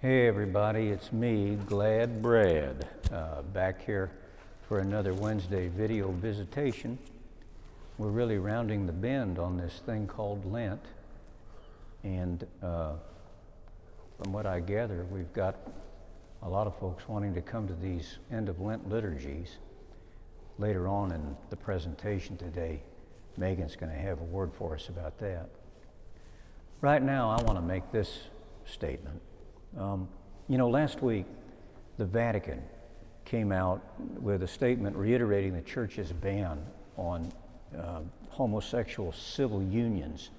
Hey everybody, it's me, Glad Brad, back here for another Wednesday video visitation. We're really rounding the bend on this thing called Lent, and from what I gather, we've got a lot of folks wanting to come to these end of Lent liturgies. Later on in the presentation today, Megan's going to have a word for us about that. Right now, I want to make this statement. Last week, the Vatican came out with a statement reiterating the Church's ban on homosexual civil unions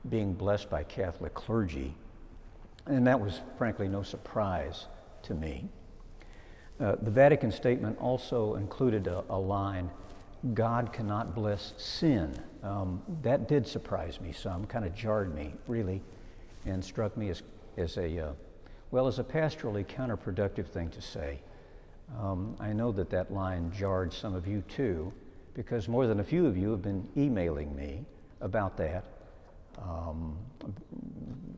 being blessed by Catholic clergy. And that was, frankly, no surprise to me. The Vatican statement also included a line, God cannot bless sin. That did surprise me some, kind of jarred me, really, and struck me as a pastorally counterproductive thing to say. I know that line jarred some of you too, because more than a few of you have been emailing me about that,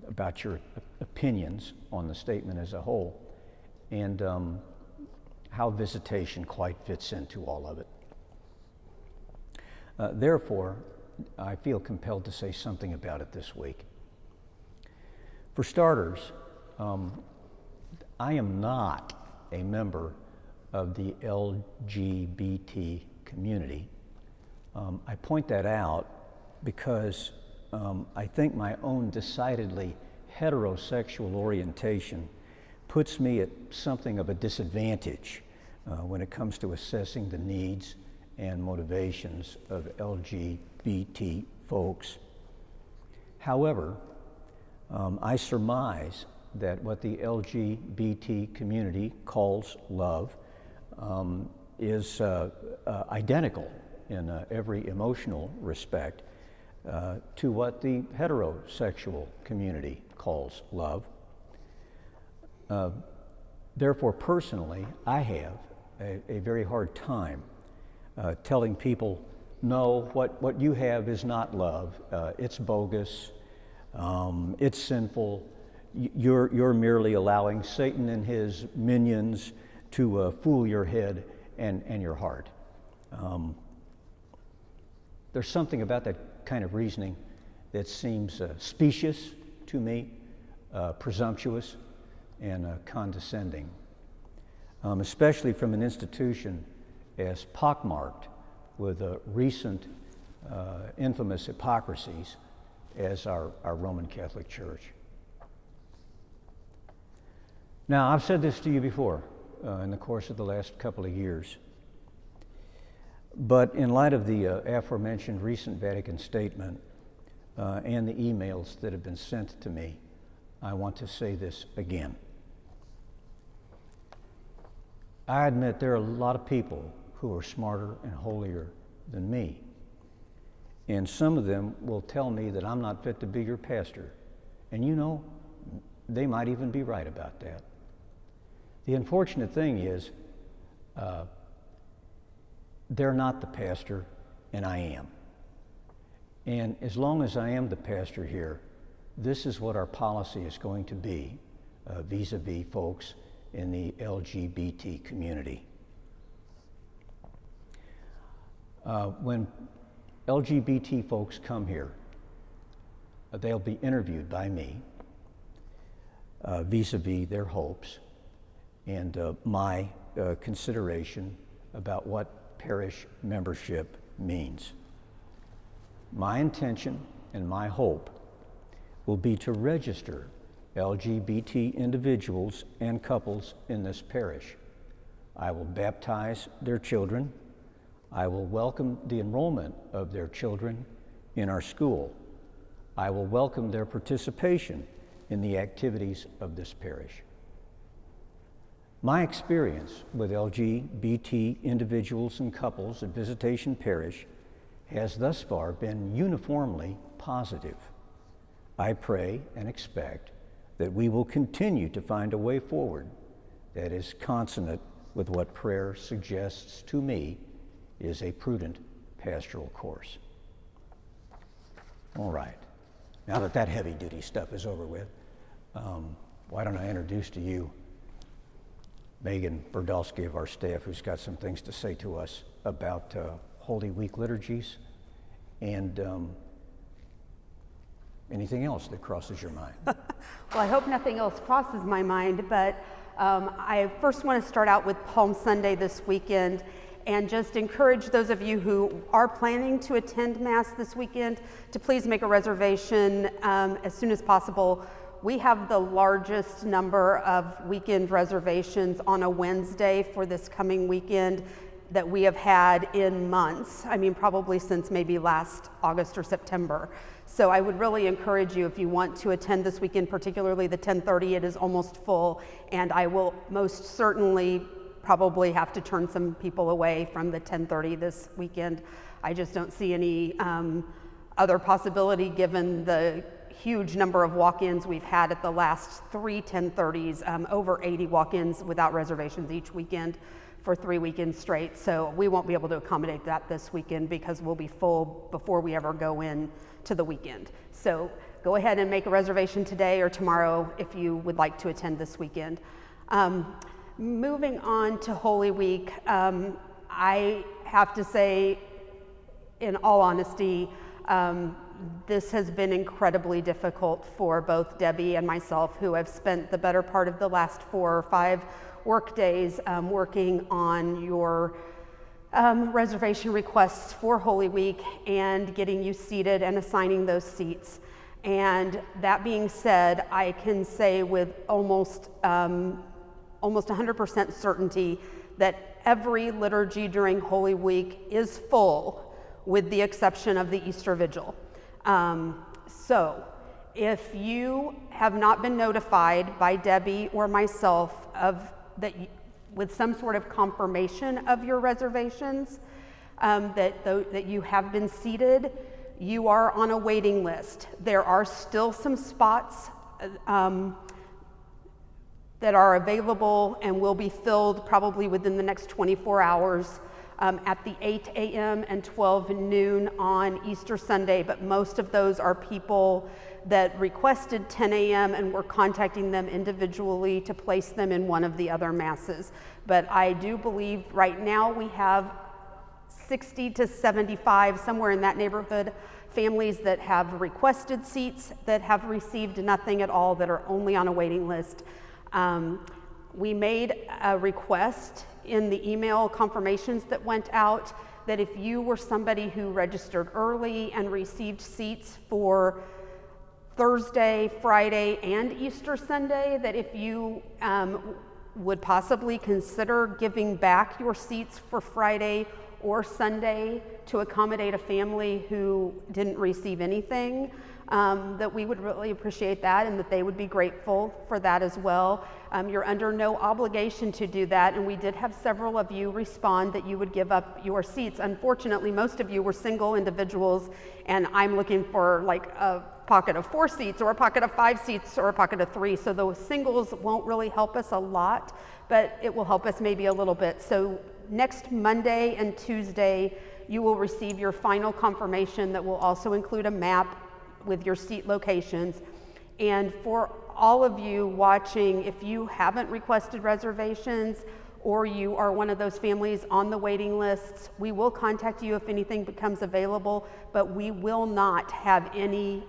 about your opinions on the statement as a whole, and how visitation quite fits into all of it. Therefore, I feel compelled to say something about it this week. For starters, I am not a member of the LGBT community. I point that out because I think my own decidedly heterosexual orientation puts me at something of a disadvantage when it comes to assessing the needs and motivations of LGBT folks. However, I surmise that what the LGBT community calls love is identical in every emotional respect to what the heterosexual community calls love. Therefore, personally, I have a very hard time telling people, no, what you have is not love. It's bogus. It's sinful. You're merely allowing Satan and his minions to fool your head and your heart. There's something about that kind of reasoning that seems specious to me, presumptuous, and condescending, especially from an institution as pockmarked with recent infamous hypocrisies as our Roman Catholic Church. Now, I've said this to you before in the course of the last couple of years, but in light of the aforementioned recent Vatican statement and the emails that have been sent to me, I want to say this again. I admit there are a lot of people who are smarter and holier than me. And some of them will tell me that I'm not fit to be your pastor. And they might even be right about that. The unfortunate thing is, they're not the pastor, and I am. And as long as I am the pastor here, this is what our policy is going to be vis-a-vis folks in the LGBT community. When LGBT folks come here, they'll be interviewed by me vis-a-vis their hopes and my consideration about what parish membership means. My intention and my hope will be to register LGBT individuals and couples in this parish. I will baptize their children. I will welcome the enrollment of their children in our school. I will welcome their participation in the activities of this parish. My experience with LGBT individuals and couples at Visitation Parish has thus far been uniformly positive. I pray and expect that we will continue to find a way forward that is consonant with what prayer suggests to me is a prudent pastoral course. All right, now that heavy-duty stuff is over with, why don't I introduce to you Megan Burdowski of our staff, who's got some things to say to us about Holy Week liturgies and anything else that crosses your mind. Well, I hope nothing else crosses my mind, but I first want to start out with Palm Sunday this weekend and just encourage those of you who are planning to attend Mass this weekend to please make a reservation as soon as possible. We have the largest number of weekend reservations on a Wednesday for this coming weekend that we have had in months. I mean, probably since maybe last August or September. So I would really encourage you, if you want to attend this weekend, particularly the 10:30, it is almost full, and I will most certainly probably have to turn some people away from the 10:30 this weekend. I just don't see any other possibility given the huge number of walk-ins we've had at the last 3 10:30s, over 80 walk-ins without reservations each weekend for 3 weekends straight. So we won't be able to accommodate that this weekend because we'll be full before we ever go in to the weekend. So go ahead and make a reservation today or tomorrow if you would like to attend this weekend. Moving on to Holy Week, I have to say, in all honesty, this has been incredibly difficult for both Debbie and myself, who have spent the better part of the last 4 or 5 work days working on your reservation requests for Holy Week and getting you seated and assigning those seats. And that being said, I can say with almost 100% certainty that every liturgy during Holy Week is full, with the exception of the Easter Vigil. So if you have not been notified by Debbie or myself with some sort of confirmation of your reservations, that you have been seated, you are on a waiting list. There are still some spots that are available and will be filled probably within the next 24 hours at the 8 a.m. and 12 noon on Easter Sunday, but most of those are people that requested 10 a.m. and we're contacting them individually to place them in one of the other masses. But I do believe right now we have 60 to 75, somewhere in that neighborhood, families that have requested seats that have received nothing at all, that are only on a waiting list. We made a request in the email confirmations that went out that if you were somebody who registered early and received seats for Thursday, Friday, and Easter Sunday, that if you would possibly consider giving back your seats for Friday or Sunday to accommodate a family who didn't receive anything, that we would really appreciate that and that they would be grateful for that as well. You're under no obligation to do that, and we did have several of you respond that you would give up your seats. Unfortunately, most of you were single individuals, and I'm looking for like a pocket of 4 seats or a pocket of 5 seats or a pocket of 3. So those singles won't really help us a lot, but it will help us maybe a little bit. So next Monday and Tuesday, you will receive your final confirmation that will also include a map with your seat locations. And for all of you watching, if you haven't requested reservations or you are one of those families on the waiting lists, we will contact you if anything becomes available, but we will not have any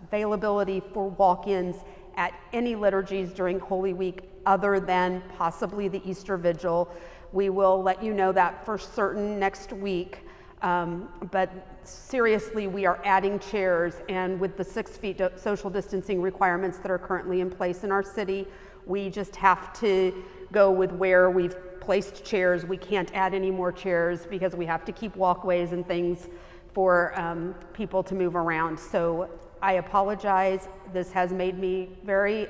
availability for walk-ins at any liturgies during Holy Week other than possibly the Easter Vigil. We will let you know that for certain next week. But seriously, we are adding chairs, and with the 6 feet social distancing requirements that are currently in place in our city, we just have to go with where we've placed chairs. We can't add any more chairs because we have to keep walkways and things for people to move around. So I apologize. This has made me very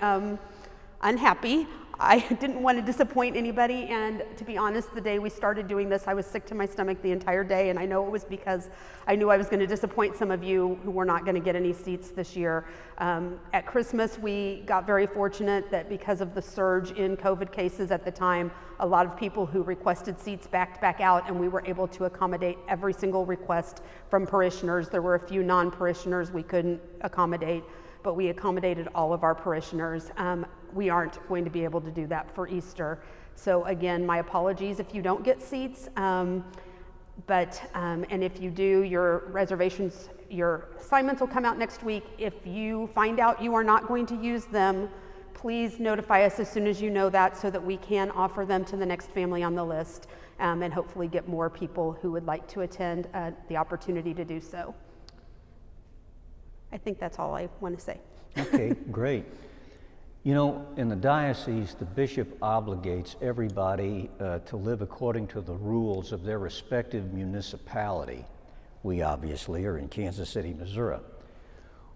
unhappy. I didn't want to disappoint anybody, and to be honest, the day we started doing this, I was sick to my stomach the entire day, and I know it was because I knew I was going to disappoint some of you who were not going to get any seats this year. At Christmas, we got very fortunate that because of the surge in COVID cases at the time, a lot of people who requested seats backed back out, and we were able to accommodate every single request from parishioners. There were a few non-parishioners we couldn't accommodate, but we accommodated all of our parishioners. We aren't going to be able to do that for Easter. So again, my apologies if you don't get seats, and if you do, your reservations, your assignments will come out next week. If you find out you are not going to use them, please notify us as soon as you know that so that we can offer them to the next family on the list, and hopefully get more people who would like to attend the opportunity to do so. I think that's all I want to say. Okay, great. You know, in the diocese, the bishop obligates everybody to live according to the rules of their respective municipality. We obviously are in Kansas City, Missouri,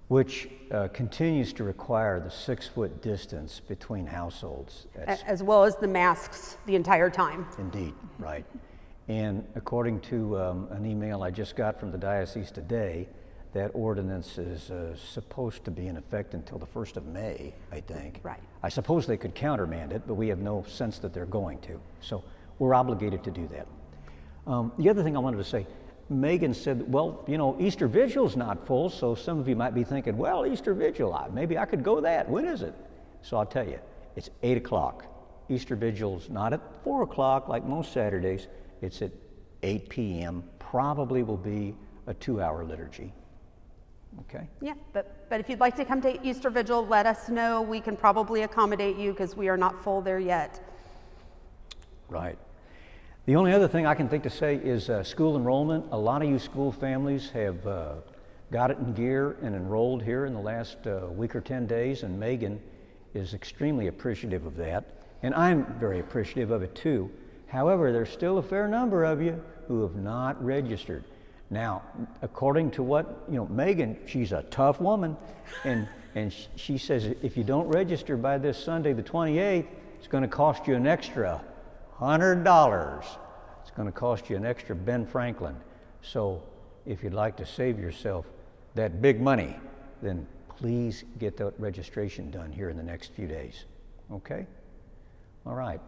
which continues to require the 6-foot distance between households. As well as the masks the entire time. Indeed, right. And according to an email I just got from the diocese today, that ordinance is supposed to be in effect until the 1st of May, I think. Right. I suppose they could countermand it, but we have no sense that they're going to. So we're obligated to do that. The other thing I wanted to say, Megan said, well, you know, Easter Vigil's not full, so some of you might be thinking, well, Easter Vigil, maybe I could go that. When is it? So I'll tell you, it's 8 o'clock. Easter Vigil's not at 4 o'clock like most Saturdays. It's at 8 p.m. Probably will be a 2-hour liturgy. Okay? Yeah, but if you'd like to come to Easter Vigil, let us know. We can probably accommodate you because we are not full there yet. Right. The only other thing I can think to say is school enrollment. A lot of you school families have got it in gear and enrolled here in the last week or 10 days, and Megan is extremely appreciative of that. And I'm very appreciative of it too. However, there's still a fair number of you who have not registered. Now, according to what, you know, Megan, she's a tough woman, and she says if you don't register by this Sunday, the 28th, it's going to cost you an extra $100. It's going to cost you an extra Ben Franklin. So if you'd like to save yourself that big money, then please get that registration done here in the next few days. Okay? All right.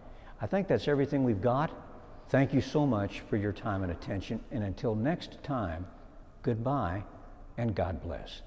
I think that's everything we've got. Thank you so much for your time and attention. And until next time, goodbye and God bless.